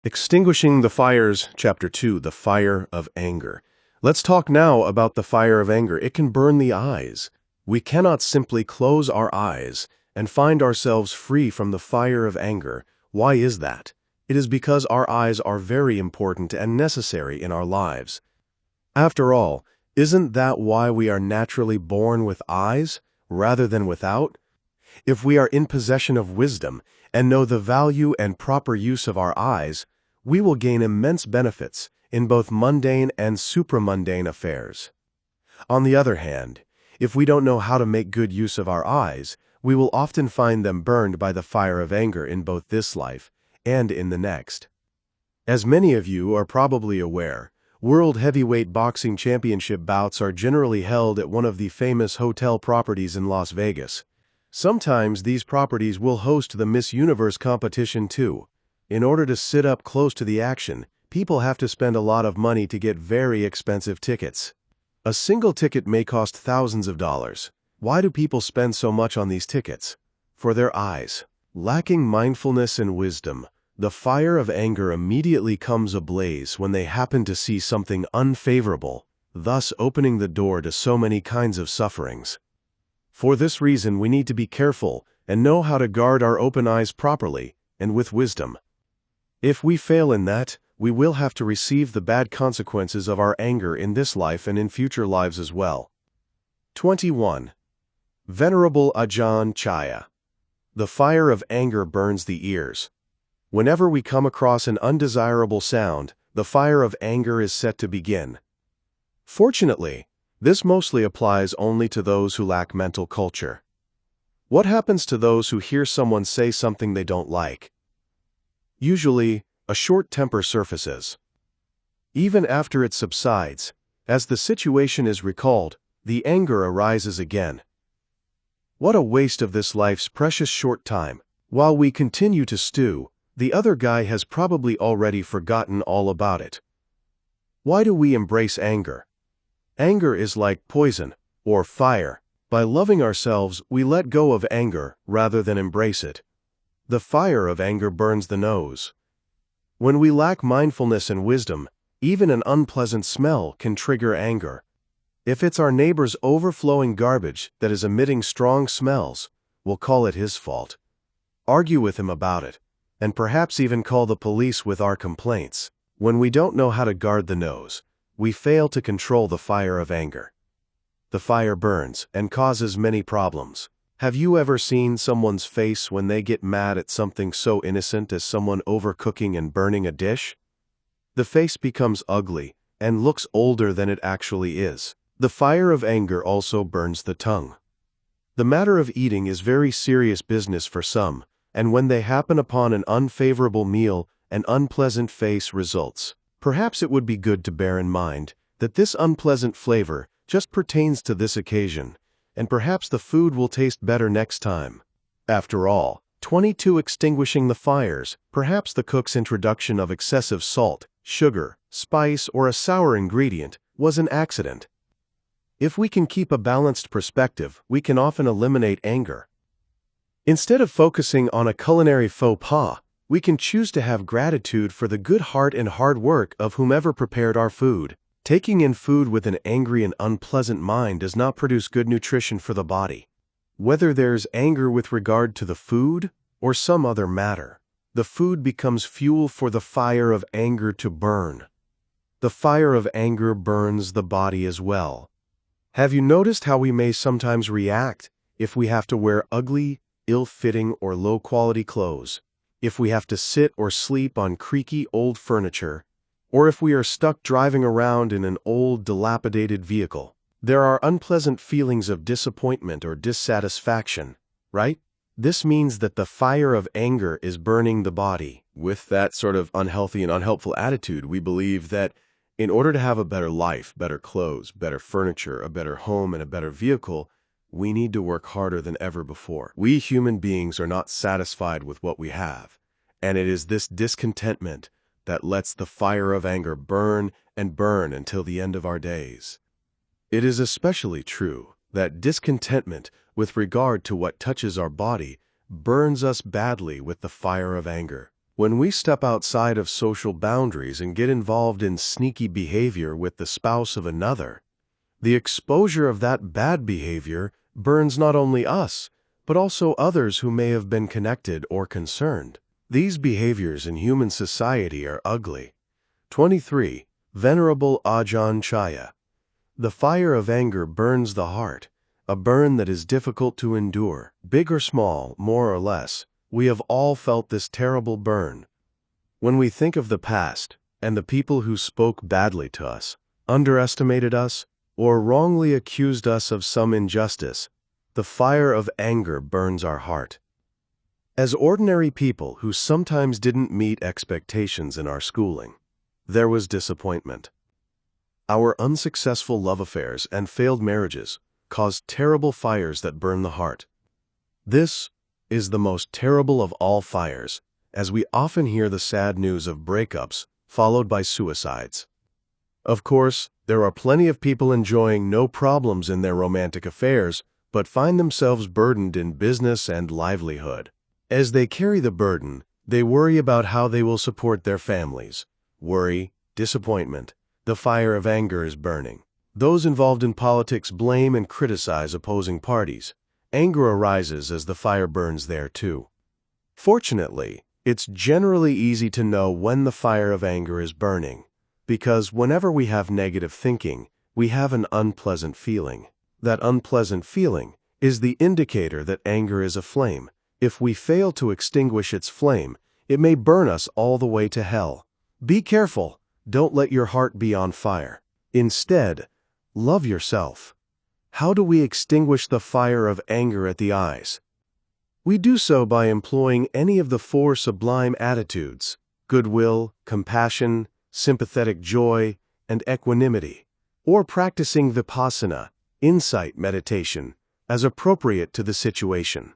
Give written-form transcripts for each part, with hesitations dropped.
Extinguishing the Fires, Chapter 2, The Fire of Anger. Let's talk now about the fire of anger. It can burn the eyes. We cannot simply close our eyes and find ourselves free from the fire of anger. Why is that? It is because our eyes are very important and necessary in our lives. After all, isn't that why we are naturally born with eyes rather than without? If we are in possession of wisdom and know the value and proper use of our eyes, we will gain immense benefits in both mundane and supramundane affairs. On the other hand, if we don't know how to make good use of our eyes, we will often find them burned by the fire of anger in both this life and in the next. As many of you are probably aware, World Heavyweight Boxing Championship bouts are generally held at one of the famous hotel properties in Las Vegas. Sometimes these properties will host the Miss Universe competition too. In order to sit up close to the action, people have to spend a lot of money to get very expensive tickets. A single ticket may cost thousands of dollars. Why do people spend so much on these tickets? For their eyes. Lacking mindfulness and wisdom, the fire of anger immediately comes ablaze when they happen to see something unfavorable, thus opening the door to so many kinds of sufferings. For this reason, we need to be careful and know how to guard our open eyes properly and with wisdom. If we fail in that, we will have to receive the bad consequences of our anger in this life and in future lives as well. 21. Venerable Ajahn Chaya. The fire of anger burns the ears. Whenever we come across an undesirable sound, the fire of anger is set to begin. Fortunately, this mostly applies only to those who lack mental culture. What happens to those who hear someone say something they don't like? Usually, a short temper surfaces. Even after it subsides, as the situation is recalled, the anger arises again. What a waste of this life's precious short time. While we continue to stew, the other guy has probably already forgotten all about it. Why do we embrace anger? Anger is like poison, or fire. By loving ourselves, we let go of anger rather than embrace it. The fire of anger burns the nose. When we lack mindfulness and wisdom, even an unpleasant smell can trigger anger. If it's our neighbor's overflowing garbage that is emitting strong smells, we'll call it his fault. Argue with him about it, and perhaps even call the police with our complaints. When we don't know how to guard the nose, we fail to control the fire of anger. The fire burns and causes many problems. Have you ever seen someone's face when they get mad at something so innocent as someone overcooking and burning a dish? The face becomes ugly and looks older than it actually is. The fire of anger also burns the tongue. The matter of eating is very serious business for some, and when they happen upon an unfavorable meal, an unpleasant face results. Perhaps it would be good to bear in mind that this unpleasant flavor just pertains to this occasion, and perhaps the food will taste better next time. After all, 22. Extinguishing the fires. Perhaps the cook's introduction of excessive salt, sugar, spice, or a sour ingredient was an accident. If we can keep a balanced perspective, we can often eliminate anger. Instead of focusing on a culinary faux pas, we can choose to have gratitude for the good heart and hard work of whomever prepared our food. Taking in food with an angry and unpleasant mind does not produce good nutrition for the body. Whether there's anger with regard to the food or some other matter, the food becomes fuel for the fire of anger to burn. The fire of anger burns the body as well. Have you noticed how we may sometimes react if we have to wear ugly, ill-fitting, or low-quality clothes, if we have to sit or sleep on creaky old furniture, or if we are stuck driving around in an old, dilapidated vehicle? There are unpleasant feelings of disappointment or dissatisfaction, right? This means that the fire of anger is burning the body. With that sort of unhealthy and unhelpful attitude, we believe that in order to have a better life, better clothes, better furniture, a better home, and a better vehicle, we need to work harder than ever before. We human beings are not satisfied with what we have, and it is this discontentment that lets the fire of anger burn and burn until the end of our days. It is especially true that discontentment with regard to what touches our body burns us badly with the fire of anger. When we step outside of social boundaries and get involved in sneaky behavior with the spouse of another, the exposure of that bad behavior burns not only us, but also others who may have been connected or concerned. These behaviors in human society are ugly. 23. Venerable Ajahn Chaya. The fire of anger burns the heart, a burn that is difficult to endure. Big or small, more or less, we have all felt this terrible burn. When we think of the past and the people who spoke badly to us, underestimated us, or wrongly accused us of some injustice, the fire of anger burns our heart. As ordinary people who sometimes didn't meet expectations in our schooling, there was disappointment. Our unsuccessful love affairs and failed marriages caused terrible fires that burn the heart. This is the most terrible of all fires, as we often hear the sad news of breakups followed by suicides. Of course, there are plenty of people enjoying no problems in their romantic affairs, but find themselves burdened in business and livelihood. As they carry the burden, they worry about how they will support their families. Worry, disappointment, the fire of anger is burning. Those involved in politics blame and criticize opposing parties. Anger arises as the fire burns there too. Fortunately, it's generally easy to know when the fire of anger is burning, because whenever we have negative thinking, we have an unpleasant feeling. That unpleasant feeling is the indicator that anger is aflame. If we fail to extinguish its flame, it may burn us all the way to hell. Be careful, don't let your heart be on fire. Instead, love yourself. How do we extinguish the fire of anger at the eyes? We do so by employing any of the 4 sublime attitudes: goodwill, compassion, sympathetic joy, and equanimity, or practicing vipassana, insight meditation, as appropriate to the situation.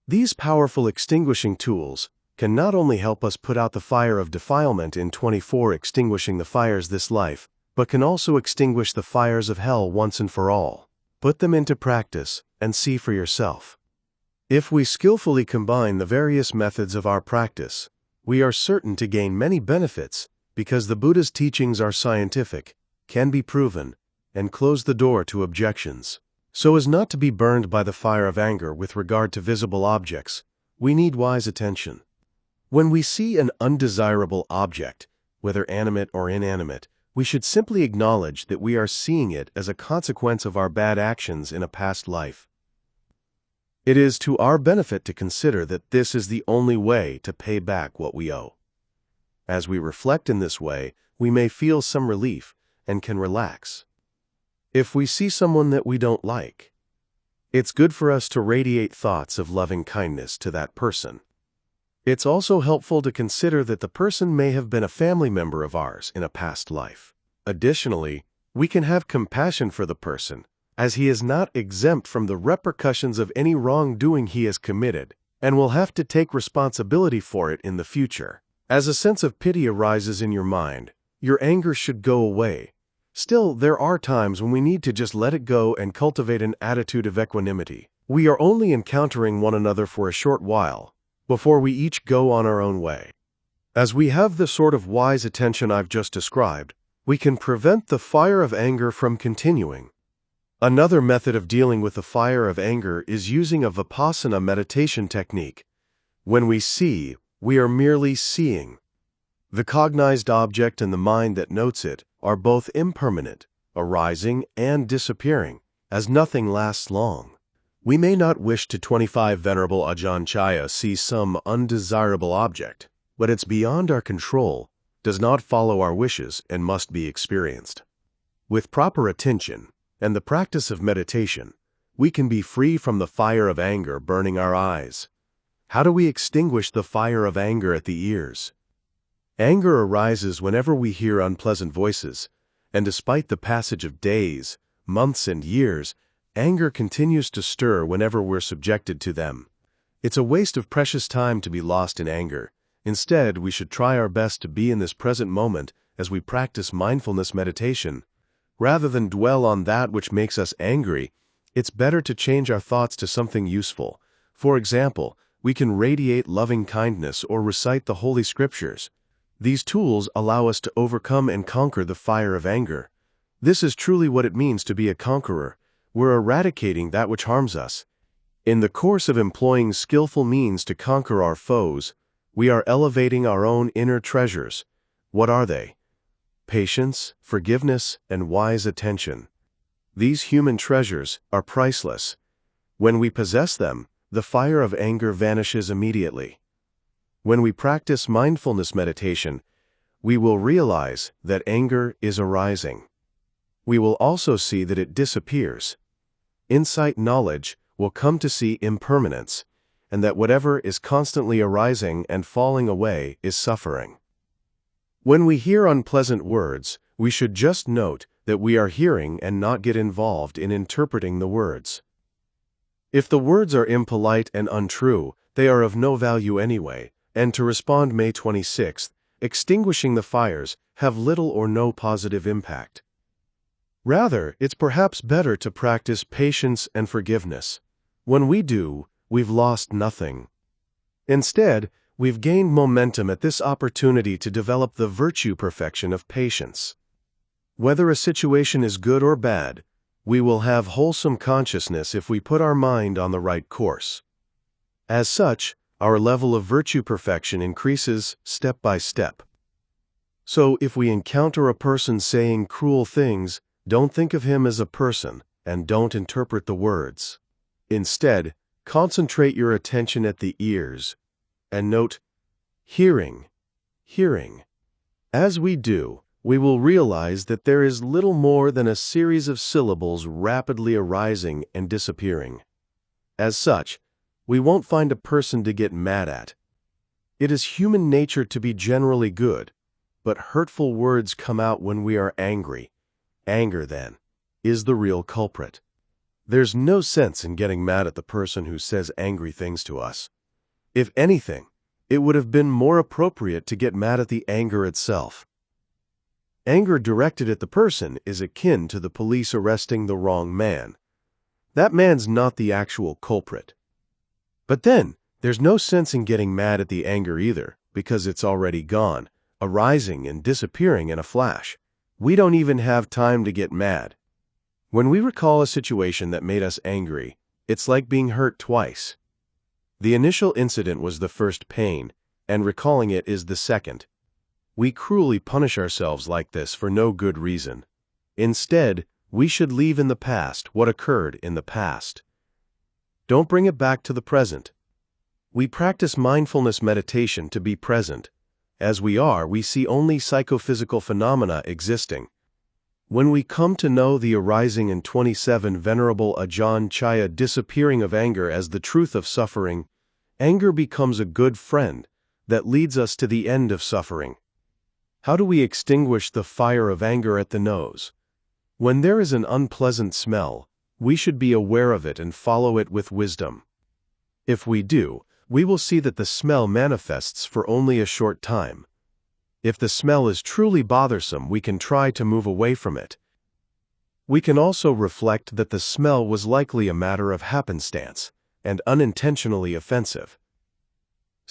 These powerful extinguishing tools can not only help us put out the fire of defilement in 24 extinguishing the fires this life, but can also extinguish the fires of hell once and for all. Put them into practice and see for yourself. If we skillfully combine the various methods of our practice, we are certain to gain many benefits because the Buddha's teachings are scientific, can be proven, and close the door to objections. So as not to be burned by the fire of anger with regard to visible objects, we need wise attention. When we see an undesirable object, whether animate or inanimate, we should simply acknowledge that we are seeing it as a consequence of our bad actions in a past life. It is to our benefit to consider that this is the only way to pay back what we owe. As we reflect in this way, we may feel some relief and can relax. If we see someone that we don't like, it's good for us to radiate thoughts of loving kindness to that person. It's also helpful to consider that the person may have been a family member of ours in a past life. Additionally, we can have compassion for the person, as he is not exempt from the repercussions of any wrongdoing he has committed, and will have to take responsibility for it in the future. As a sense of pity arises in your mind, your anger should go away. Still, there are times when we need to just let it go and cultivate an attitude of equanimity. We are only encountering one another for a short while, before we each go on our own way. As we have the sort of wise attention I've just described, we can prevent the fire of anger from continuing. Another method of dealing with the fire of anger is using a vipassana meditation technique. When we see, we are merely seeing. The cognized object and the mind that notes it are both impermanent, arising and disappearing, as nothing lasts long. We may not wish to 25 Venerable Ajahn Chaya see some undesirable object, but it's beyond our control, does not follow our wishes, and must be experienced. With proper attention and the practice of meditation, we can be free from the fire of anger burning our eyes. How do we extinguish the fire of anger at the ears? Anger arises whenever we hear unpleasant voices, and despite the passage of days, months, and years, anger continues to stir whenever we're subjected to them. It's a waste of precious time to be lost in anger. Instead, we should try our best to be in this present moment as we practice mindfulness meditation. Rather than dwell on that which makes us angry, it's better to change our thoughts to something useful. For example, we can radiate loving kindness or recite the Holy Scriptures. These tools allow us to overcome and conquer the fire of anger. This is truly what it means to be a conqueror. We're eradicating that which harms us. In the course of employing skillful means to conquer our foes, we are elevating our own inner treasures. What are they? Patience, forgiveness, and wise attention. These human treasures are priceless. When we possess them, the fire of anger vanishes immediately. When we practice mindfulness meditation, we will realize that anger is arising. We will also see that it disappears. Insight knowledge will come to see impermanence, and that whatever is constantly arising and falling away is suffering. When we hear unpleasant words, we should just note that we are hearing and not get involved in interpreting the words. If the words are impolite and untrue, they are of no value anyway, and to respond May 26th, extinguishing the fires have little or no positive impact. Rather, it's perhaps better to practice patience and forgiveness. When we do, we've lost nothing. Instead, we've gained momentum at this opportunity to develop the virtue perfection of patience. Whether a situation is good or bad, we will have wholesome consciousness if we put our mind on the right course. As such, our level of virtue perfection increases step by step. So if we encounter a person saying cruel things, don't think of him as a person and don't interpret the words. Instead, concentrate your attention at the ears and note, hearing, hearing. As we do, we will realize that there is little more than a series of syllables rapidly arising and disappearing. As such, we won't find a person to get mad at. It is human nature to be generally good, but hurtful words come out when we are angry. Anger, then, is the real culprit. There's no sense in getting mad at the person who says angry things to us. If anything, it would have been more appropriate to get mad at the anger itself. Anger directed at the person is akin to the police arresting the wrong man. That man's not the actual culprit. But then, there's no sense in getting mad at the anger either, because it's already gone, arising and disappearing in a flash. We don't even have time to get mad. When we recall a situation that made us angry, it's like being hurt twice. The initial incident was the first pain, and recalling it is the second. We cruelly punish ourselves like this for no good reason. Instead, we should leave in the past what occurred in the past. Don't bring it back to the present. We practice mindfulness meditation to be present. As we are, we see only psychophysical phenomena existing. When we come to know the arising in 27 Venerable Ajahn Chaya disappearing of anger as the truth of suffering, anger becomes a good friend that leads us to the end of suffering. How do we extinguish the fire of anger at the nose? When there is an unpleasant smell, we should be aware of it and follow it with wisdom. If we do, we will see that the smell manifests for only a short time. If the smell is truly bothersome, we can try to move away from it. We can also reflect that the smell was likely a matter of happenstance and unintentionally offensive.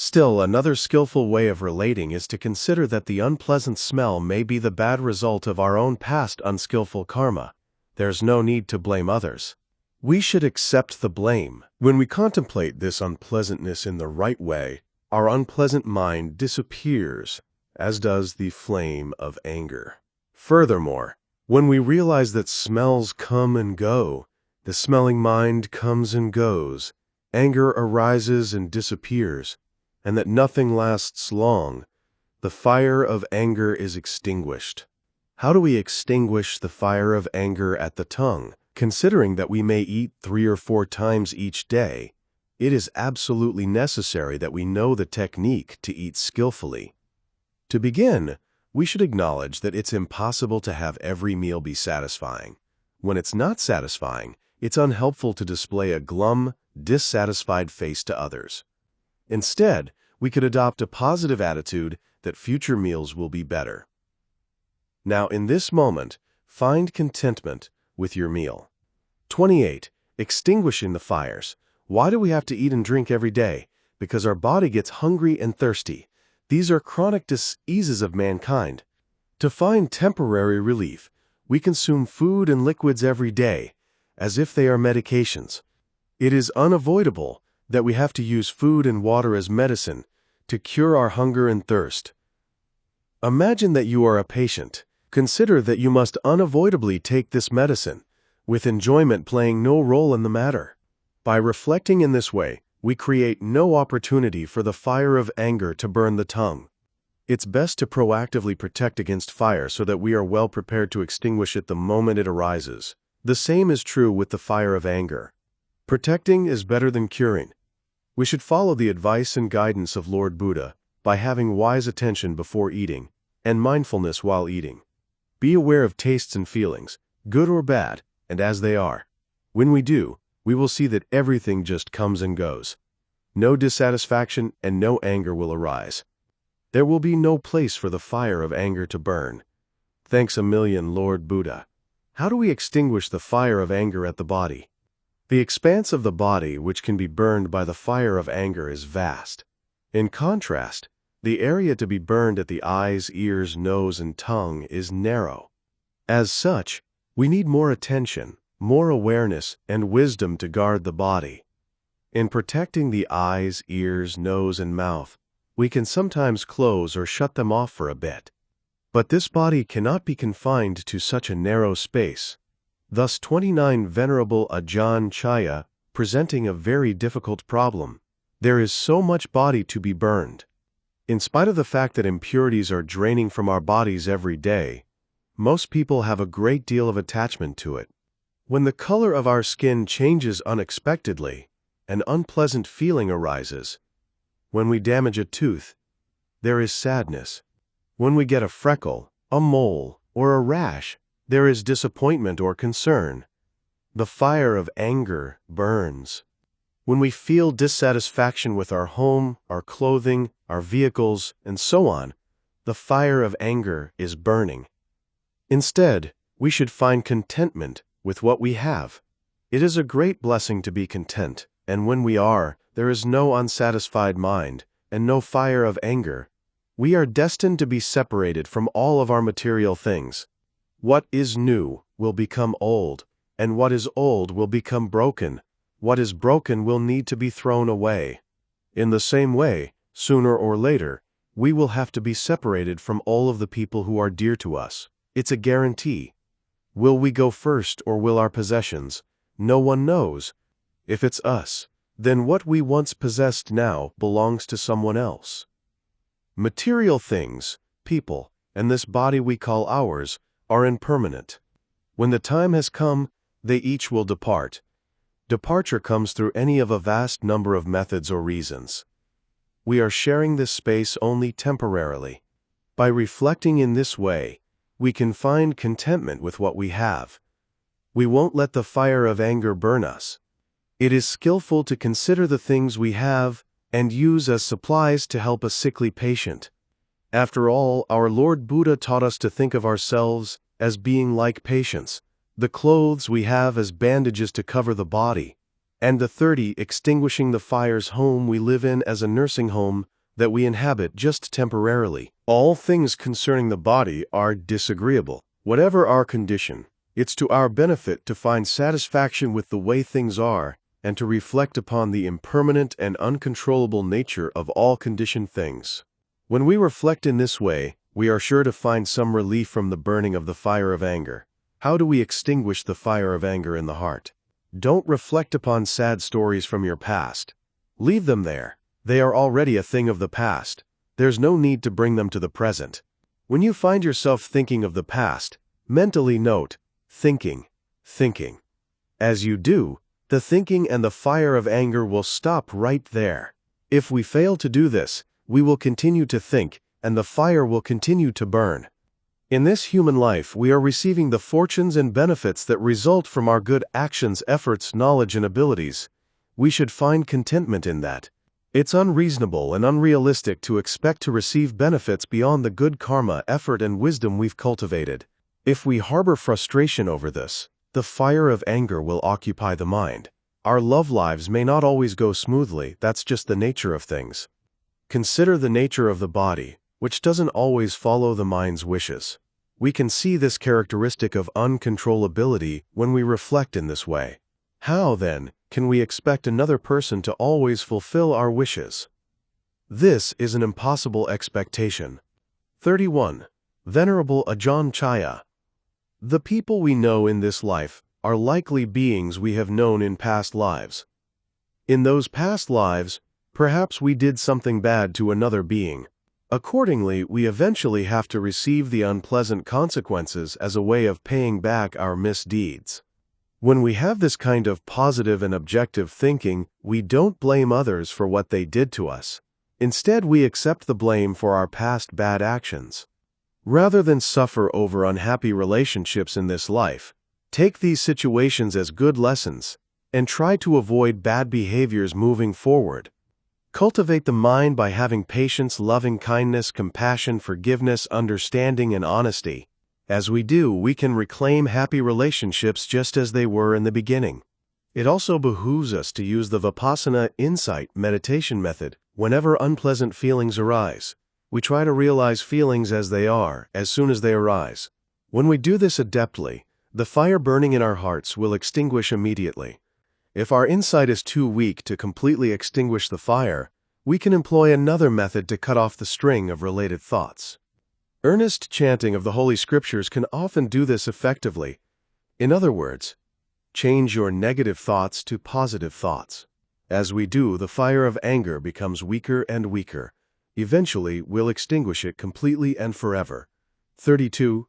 Still, another skillful way of relating is to consider that the unpleasant smell may be the bad result of our own past unskillful karma. There's no need to blame others. We should accept the blame. When we contemplate this unpleasantness in the right way, our unpleasant mind disappears, as does the flame of anger. Furthermore, when we realize that smells come and go, the smelling mind comes and goes, anger arises and disappears, and that nothing lasts long, the fire of anger is extinguished. How do we extinguish the fire of anger at the tongue? Considering that we may eat 3 or 4 times each day, it is absolutely necessary that we know the technique to eat skillfully. To begin, we should acknowledge that it's impossible to have every meal be satisfying. When it's not satisfying, it's unhelpful to display a glum, dissatisfied face to others. Instead, we could adopt a positive attitude that future meals will be better. Now, in this moment, find contentment with your meal. 28. Extinguishing the fires. Why do we have to eat and drink every day? because our body gets hungry and thirsty. These are chronic diseases of mankind. To find temporary relief, we consume food and liquids every day, as if they are medications. It is unavoidable that we have to use food and water as medicine to cure our hunger and thirst. Imagine that you are a patient. Consider that you must unavoidably take this medicine, with enjoyment playing no role in the matter. By reflecting in this way, we create no opportunity for the fire of anger to burn the tongue. It's best to proactively protect against fire so that we are well prepared to extinguish it the moment it arises. The same is true with the fire of anger. Protecting is better than curing. We should follow the advice and guidance of Lord Buddha by having wise attention before eating and mindfulness while eating. Be aware of tastes and feelings, good or bad, and as they are. When we do, we will see that everything just comes and goes. No dissatisfaction and no anger will arise. There will be no place for the fire of anger to burn. Thanks a million, Lord Buddha. How do we extinguish the fire of anger at the body? The expanse of the body which can be burned by the fire of anger is vast. In contrast, the area to be burned at the eyes, ears, nose, and tongue is narrow. As such, we need more attention, more awareness, and wisdom to guard the body. In protecting the eyes, ears, nose, and mouth, we can sometimes close or shut them off for a bit. But this body cannot be confined to such a narrow space. Thus 29 Venerable Ajahn Chaya presenting a very difficult problem. There is so much body to be burned. In spite of the fact that impurities are draining from our bodies every day, most people have a great deal of attachment to it. When the color of our skin changes unexpectedly, an unpleasant feeling arises. When we damage a tooth, there is sadness. When we get a freckle, a mole, or a rash, there is disappointment or concern. The fire of anger burns. When we feel dissatisfaction with our home, our clothing, our vehicles, and so on, the fire of anger is burning. Instead, we should find contentment with what we have. It is a great blessing to be content, and when we are, there is no unsatisfied mind and no fire of anger. We are destined to be separated from all of our material things. What is new will become old, and what is old will become broken. What is broken will need to be thrown away. In the same way, sooner or later, we will have to be separated from all of the people who are dear to us. It's a guarantee. Will we go first or will our possessions? No one knows. If it's us, then what we once possessed now belongs to someone else. Material things, people, and this body we call ours are impermanent. When the time has come, they each will depart. Departure comes through any of a vast number of methods or reasons. We are sharing this space only temporarily. By reflecting in this way, we can find contentment with what we have. We won't let the fire of anger burn us. It is skillful to consider the things we have and use as supplies to help a sickly patient. After all, our Lord Buddha taught us to think of ourselves as being like patients, the clothes we have as bandages to cover the body, and the 30 extinguishing the fire's home we live in as a nursing home that we inhabit just temporarily. All things concerning the body are disagreeable. Whatever our condition, it's to our benefit to find satisfaction with the way things are and to reflect upon the impermanent and uncontrollable nature of all conditioned things. When we reflect in this way, we are sure to find some relief from the burning of the fire of anger. How do we extinguish the fire of anger in the heart? Don't reflect upon sad stories from your past. Leave them there. They are already a thing of the past. There's no need to bring them to the present. When you find yourself thinking of the past, mentally note, thinking. As you do, the thinking and the fire of anger will stop right there. If we fail to do this, we will continue to think, and the fire will continue to burn. In this human life, we are receiving the fortunes and benefits that result from our good actions, efforts, knowledge, and abilities. We should find contentment in that. It's unreasonable and unrealistic to expect to receive benefits beyond the good karma, effort, and wisdom we've cultivated. If we harbor frustration over this, the fire of anger will occupy the mind. Our love lives may not always go smoothly, that's just the nature of things. Consider the nature of the body, which doesn't always follow the mind's wishes. We can see this characteristic of uncontrollability when we reflect in this way. How, then, can we expect another person to always fulfill our wishes? This is an impossible expectation. 31. Venerable Ajahn Chaya. The people we know in this life are likely beings we have known in past lives. In those past lives, perhaps we did something bad to another being. Accordingly, we eventually have to receive the unpleasant consequences as a way of paying back our misdeeds. When we have this kind of positive and objective thinking, we don't blame others for what they did to us. Instead, we accept the blame for our past bad actions. Rather than suffer over unhappy relationships in this life, take these situations as good lessons and try to avoid bad behaviors moving forward. Cultivate the mind by having patience, loving kindness, compassion, forgiveness, understanding, and honesty. As we do, we can reclaim happy relationships just as they were in the beginning. It also behooves us to use the Vipassana insight meditation method whenever unpleasant feelings arise. We try to realize feelings as they are, as soon as they arise. When we do this adeptly, the fire burning in our hearts will extinguish immediately. If our insight is too weak to completely extinguish the fire, we can employ another method to cut off the string of related thoughts. Earnest chanting of the Holy Scriptures can often do this effectively. In other words, change your negative thoughts to positive thoughts. As we do, the fire of anger becomes weaker and weaker. Eventually, we'll extinguish it completely and forever. 32.